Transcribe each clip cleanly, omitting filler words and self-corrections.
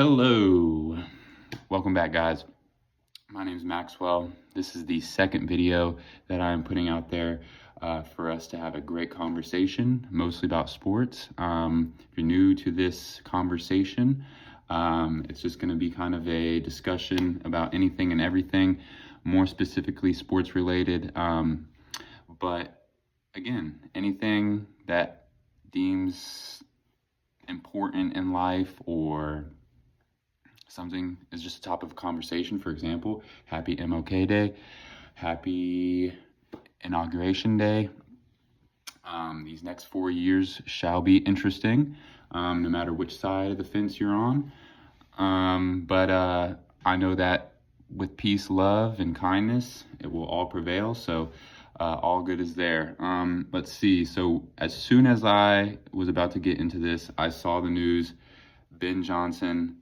Hello, welcome back, guys. My name is Maxwell. This is the second video that I'm putting out there for us to have a great conversation, mostly about sports. If you're new to this conversation, it's just going to be kind of a discussion about anything and everything, more specifically sports related. But again, anything that deems important in life or something is just a topic of conversation. For example, happy MLK Day, happy Inauguration Day. These next 4 years shall be interesting, no matter which side of the fence you're on. But I know that with peace, love, and kindness, it will all prevail. So all good is there. Let's see. So as soon as I was about to get into this, I saw the news, Ben Johnson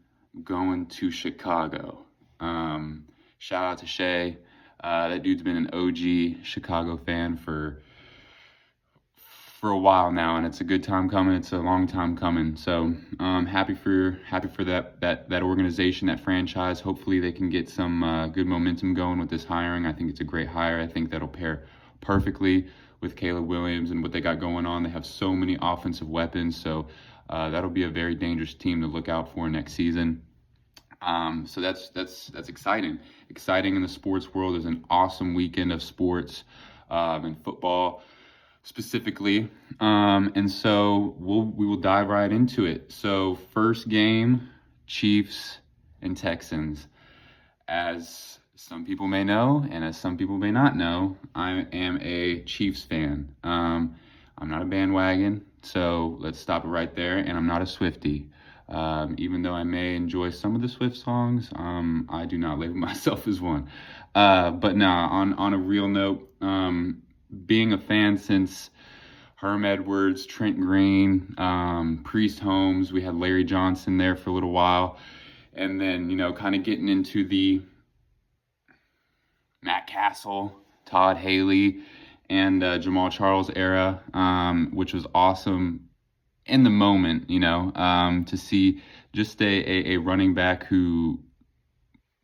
going to Chicago. Shout out to Shay. That dude's been an OG Chicago fan for a while now, and it's a good time coming. It's a long time coming. So happy for that organization, that franchise. Hopefully they can get some good momentum going with this hiring. I think it's a great hire. I think that'll pair perfectly with Caleb Williams and what they got going on. They have so many offensive weapons, so that'll be a very dangerous team to look out for next season. So that's exciting. Exciting in the sports world. There's an awesome weekend of sports and football specifically. And so we will dive right into it. So first game, Chiefs and Texans. As some people may know, and as some people may not know, I am a Chiefs fan. I'm not a bandwagon, so let's stop it right there. And I'm not a Swiftie. Even though I may enjoy some of the Swift songs, I do not label myself as one. But nah, on a real note, being a fan since Herm Edwards, Trent Green, Priest Holmes, we had Larry Johnson there for a little while, and then, kind of getting into the Matt Castle, Todd Haley, and Jamal Charles era, which was awesome in the moment, to see just a running back who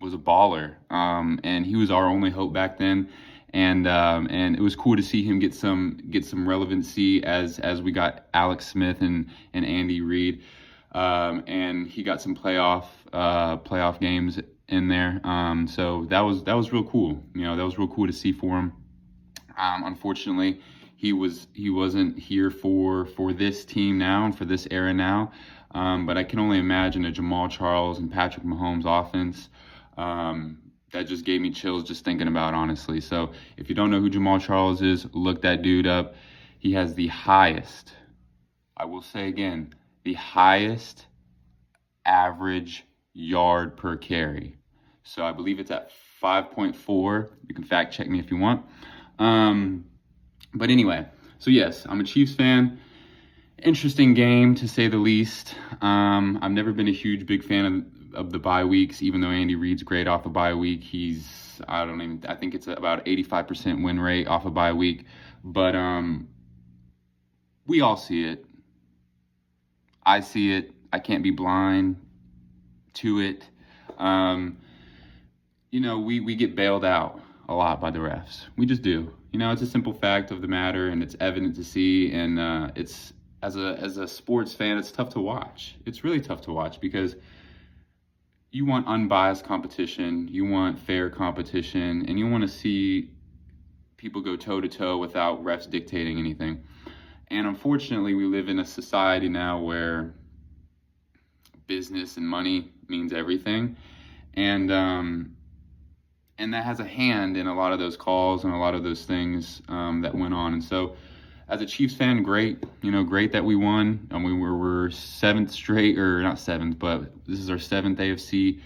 was a baller, and he was our only hope back then, and it was cool to see him get some relevancy as we got Alex Smith and Andy Reid, and he got some playoff games in there, so that was real cool. That was real cool to see for him. Unfortunately, he wasn't here for this team now and for this era now. But I can only imagine a Jamal Charles and Patrick Mahomes offense. That just gave me chills just thinking about, honestly. So if you don't know who Jamal Charles is, look that dude up. He has the highest, I will say again, the highest average yard per carry. So I believe it's at 5.4. You can fact check me if you want. But anyway, so yes, I'm a Chiefs fan. Interesting game, to say the least. I've never been a big fan of the bye weeks, even though Andy Reid's great off a bye week. I think it's about 85% win rate off a bye week. But we all see it. I see it. I can't be blind to it. We get bailed out a lot by the refs. We just do. It's a simple fact of the matter, and it's evident to see. And it's as a sports fan, it's tough to watch. It's really tough to watch because you want unbiased competition, you want fair competition, and you want to see people go toe to toe without refs dictating anything. And unfortunately, we live in a society now where business and money means everything, and that has a hand in a lot of those calls and a lot of those things that went on. And so as a Chiefs fan, great that we won. And we're seventh straight, or not seventh, but this is our seventh AFC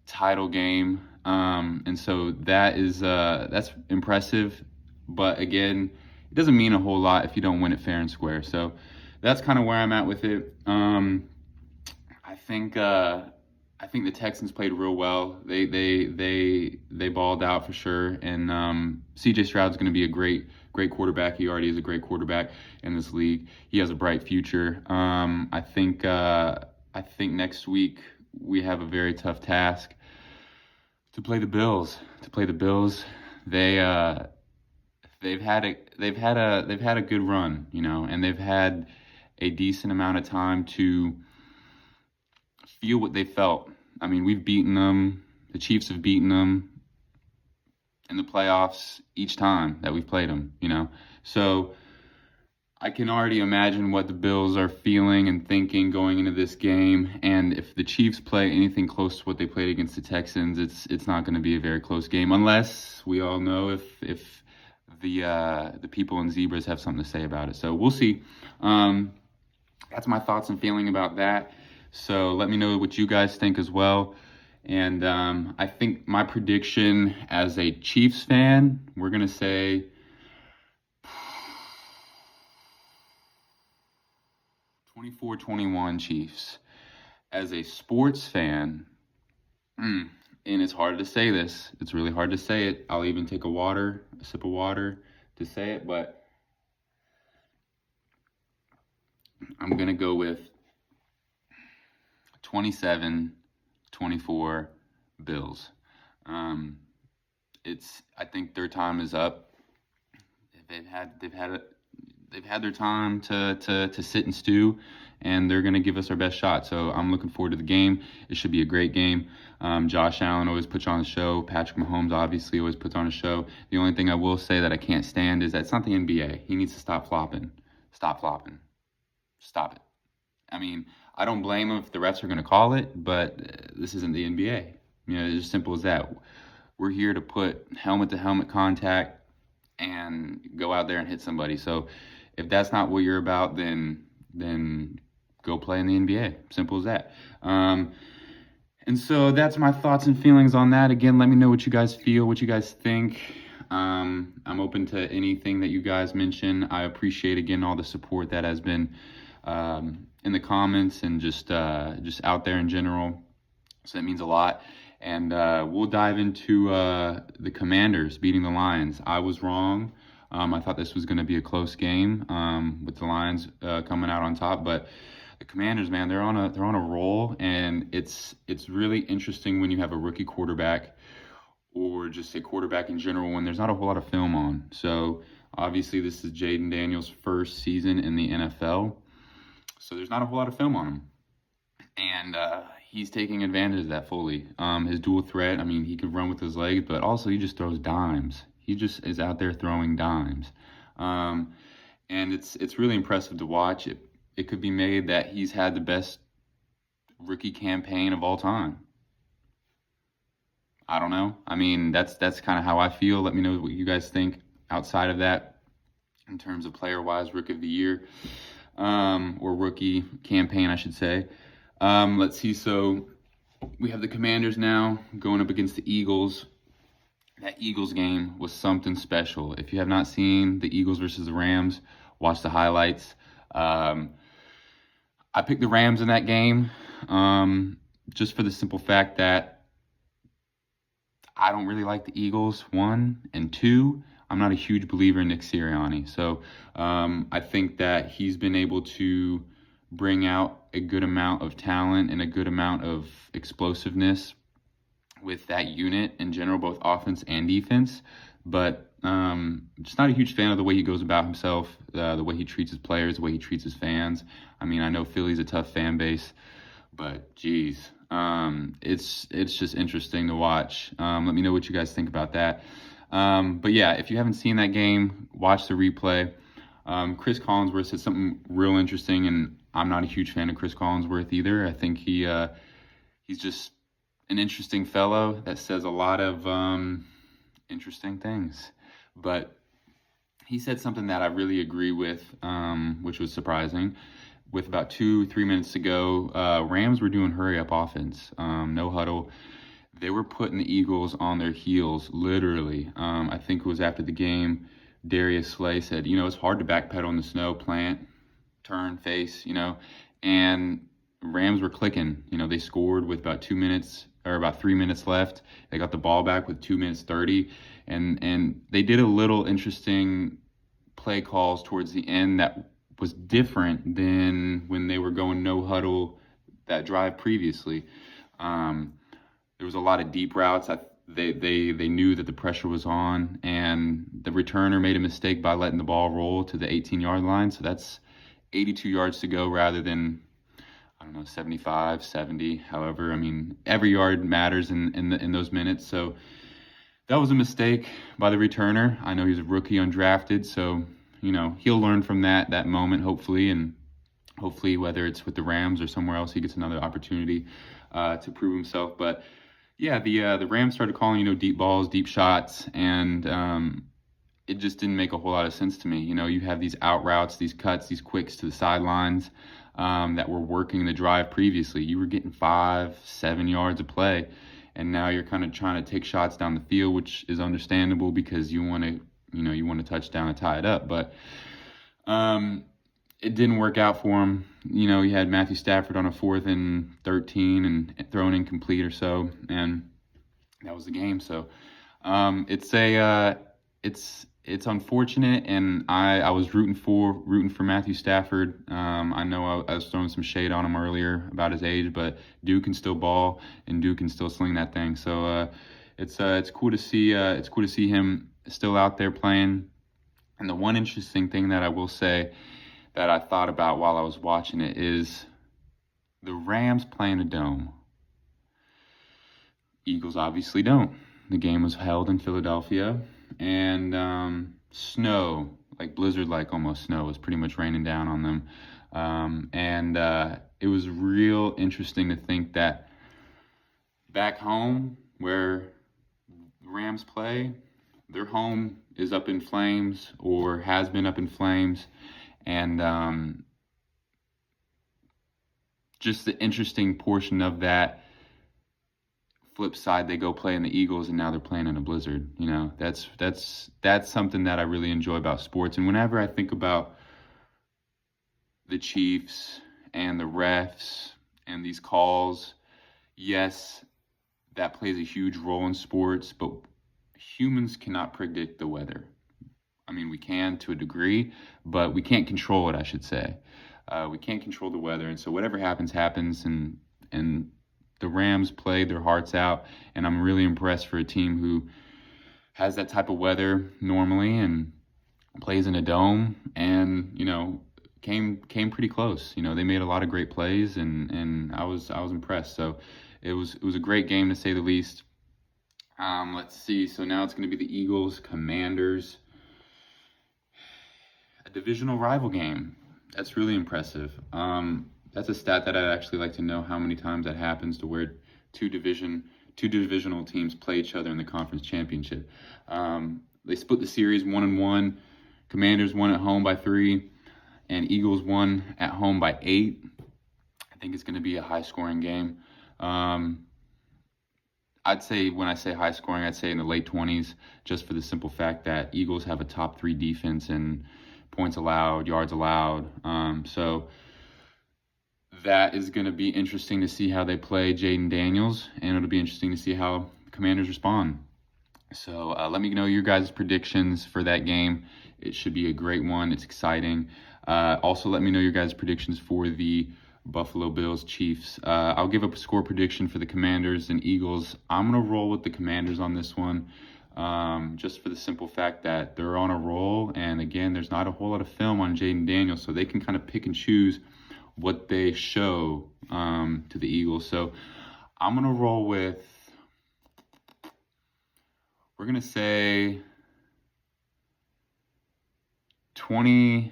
title game. And so that's impressive. But again, it doesn't mean a whole lot if you don't win it fair and square. So that's kind of where I'm at with it. I think the Texans played real well. They balled out for sure, and C.J. Stroud's going to be a great quarterback. He already is a great quarterback in this league. He has a bright future. I think I think next week we have a very tough task to play the Bills. They they've had a good run, you know, and they've had a decent amount of time to feel what they felt. I mean, we've beaten them. The Chiefs have beaten them in the playoffs each time that we've played them, you know. So I can already imagine what the Bills are feeling and thinking going into this game. And if the Chiefs play anything close to what they played against the Texans, it's not going to be a very close game, unless we all know if the people in Zebras have something to say about it. So we'll see. That's my thoughts and feeling about that. So let me know what you guys think as well. And I think my prediction as a Chiefs fan, we're going to say 24-21 Chiefs. As a sports fan, and it's hard to say this. It's really hard to say it. I'll even take a sip of water to say it, but I'm going to go with 27-24 Bills. I think their time is up. They've had their time to sit and stew, and they're going to give us our best shot. So I'm looking forward to the game. It should be a great game. Josh Allen always puts on a show. Patrick Mahomes obviously always puts on a show. The only thing I will say that I can't stand is that it's not the NBA. He needs to stop flopping. Stop flopping. Stop it. I mean, I don't blame him if the refs are going to call it, but this isn't the NBA. You know, it's as simple as that. We're here to put helmet-to-helmet contact and go out there and hit somebody. So if that's not what you're about, then go play in the NBA. Simple as that. And so that's my thoughts and feelings on that. Again, let me know what you guys feel, what you guys think. I'm open to anything that you guys mention. I appreciate, again, all the support that has been in the comments and just out there in general. So that means a lot. And we'll dive into the Commanders beating the Lions. I was wrong. I thought this was going to be a close game with the Lions coming out on top, but the Commanders, man, they're on a roll, and it's really interesting when you have a rookie quarterback, or just a quarterback in general, when there's not a whole lot of film on. So obviously this is Jayden Daniels' first season in the NFL, so there's not a whole lot of film on him, and he's taking advantage of that fully. His dual threat, I mean, he can run with his legs, but also he just throws dimes. He just is out there throwing dimes. And it's really impressive to watch. It could be made that he's had the best rookie campaign of all time. I don't know. I mean, that's kind of how I feel. Let me know what you guys think outside of that in terms of player-wise, Rookie of the Year, or rookie campaign, I should say. Let's see. So we have the Commanders now going up against the Eagles. That Eagles game was something special. If you have not seen the Eagles versus the Rams, watch the highlights. I picked the Rams in that game just for the simple fact that I don't really like the Eagles, 1, and 2, I'm not a huge believer in Nick Sirianni. So I think that he's been able to bring out a good amount of talent and a good amount of explosiveness with that unit in general, both offense and defense. But just not a huge fan of the way he goes about himself, the way he treats his players, the way he treats his fans. I mean, I know Philly's a tough fan base, but geez, it's just interesting to watch. Let me know what you guys think about that. But yeah, if you haven't seen that game, watch the replay. Chris Collinsworth said something real interesting, and I'm not a huge fan of Chris Collinsworth either. I think he's just an interesting fellow that says a lot of interesting things. But he said something that I really agree with, which was surprising. With about 2-3 minutes to go, Rams were doing hurry-up offense, no huddle. They were putting the Eagles on their heels, literally. I think it was after the game, Darius Slay said, it's hard to backpedal in the snow, plant, turn, face, and Rams were clicking. They scored with about 2 minutes or about 3 minutes left. They got the ball back with 2 minutes 30, and they did a little interesting play calls towards the end that was different than when they were going no huddle that drive previously. There was a lot of deep routes. They knew that the pressure was on, and the returner made a mistake by letting the ball roll to the 18-yard line. So that's 82 yards to go rather than, I don't know, 75, 70. However, I mean, every yard matters in those minutes. So that was a mistake by the returner. I know he's a rookie, undrafted, so he'll learn from that moment, hopefully, and hopefully whether it's with the Rams or somewhere else, he gets another opportunity to prove himself. But yeah, the Rams started calling deep balls, deep shots, and it just didn't make a whole lot of sense to me. You have these out routes, these cuts, these quicks to the sidelines that were working the drive previously. You were getting 5-7 yards of play, and now you're kind of trying to take shots down the field, which is understandable because you want to touchdown and tie it up. But it didn't work out for him. You had Matthew Stafford on a 4th and 13 and thrown incomplete or so, and that was the game. So it's unfortunate, and I was rooting for Matthew Stafford. I know I was throwing some shade on him earlier about his age, but Duke can still ball, and Duke can still sling that thing. So it's cool to see him still out there playing. And the one interesting thing that I will say that I thought about while I was watching it is the Rams play in a dome. Eagles obviously don't. The game was held in Philadelphia, and snow, like blizzard-like almost snow, was pretty much raining down on them. And it was real interesting to think that back home where the Rams play, their home is up in flames or has been up in flames. And just the interesting portion of that flip side, they go play in the Eagles, and now they're playing in a blizzard. That's something that I really enjoy about sports. And whenever I think about the Chiefs and the refs and these calls, yes, that plays a huge role in sports, but humans cannot predict the weather. I mean, we can to a degree, but we can't control it, I should say. We can't control the weather, and so whatever happens, happens, and the Rams played their hearts out, and I'm really impressed for a team who has that type of weather normally and plays in a dome, and came pretty close. They made a lot of great plays, and I was impressed. So it was a great game, to say the least. Let's see. So now it's going to be the Eagles Commanders. A divisional rival game. That's really impressive. That's a stat that I'd actually like to know, how many times that happens to where two divisional teams play each other in the conference championship. They split the series 1-1. Commanders won at home by 3, and Eagles won at home by 8. I think it's going to be a high-scoring game. I'd say, when I say high-scoring, I'd say in the late 20s, just for the simple fact that Eagles have a top 3 defense in points allowed, yards allowed. So that is going to be interesting to see how they play Jaden Daniels, and it'll be interesting to see how the Commanders respond. So let me know your guys' predictions for that game. It should be a great one. It's exciting. Also, let me know your guys' predictions for the Buffalo Bills Chiefs. I'll give up a score prediction for the Commanders and Eagles. I'm going to roll with the Commanders on this one, just for the simple fact that they're on a roll. And again, there's not a whole lot of film on Jaden Daniels, so they can kind of pick and choose what they show to the Eagles. So I'm going to roll with, we're going to say 28-24.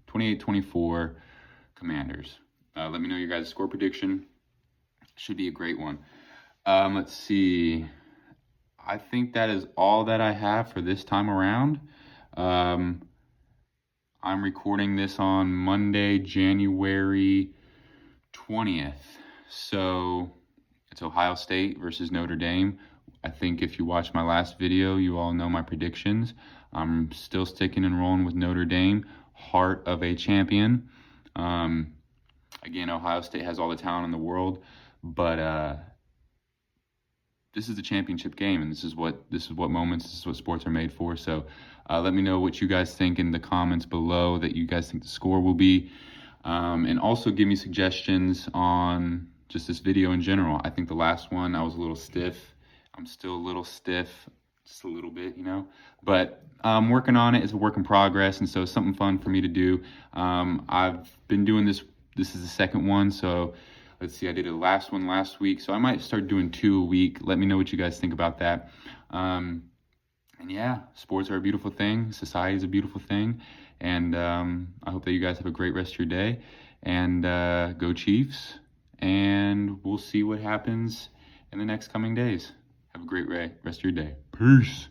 28-24 Commanders. Let me know your guys' score prediction. Should be a great one. Let's see. I think that is all that I have for this time around. I'm recording this on Monday, January 20th. So it's Ohio State versus Notre Dame. I think if you watched my last video, you all know my predictions. I'm still sticking and rolling with Notre Dame, heart of a champion. Again, Ohio State has all the talent in the world, but this is a championship game, and this is what sports are made for. So let me know what you guys think in the comments below that you guys think the score will be. And also give me suggestions on just this video in general. I think the last one I was a little stiff. I'm still a little stiff, just a little bit, you know, but I'm working on it. It's a work in progress, and so it's something fun for me to do. I've been doing this. This is the second one, so let's see, I did the last one last week, so I might start doing 2 a week. Let me know what you guys think about that. And yeah, sports are a beautiful thing. Society is a beautiful thing. And I hope that you guys have a great rest of your day. And go Chiefs. And we'll see what happens in the next coming days. Have a great rest of your day. Peace.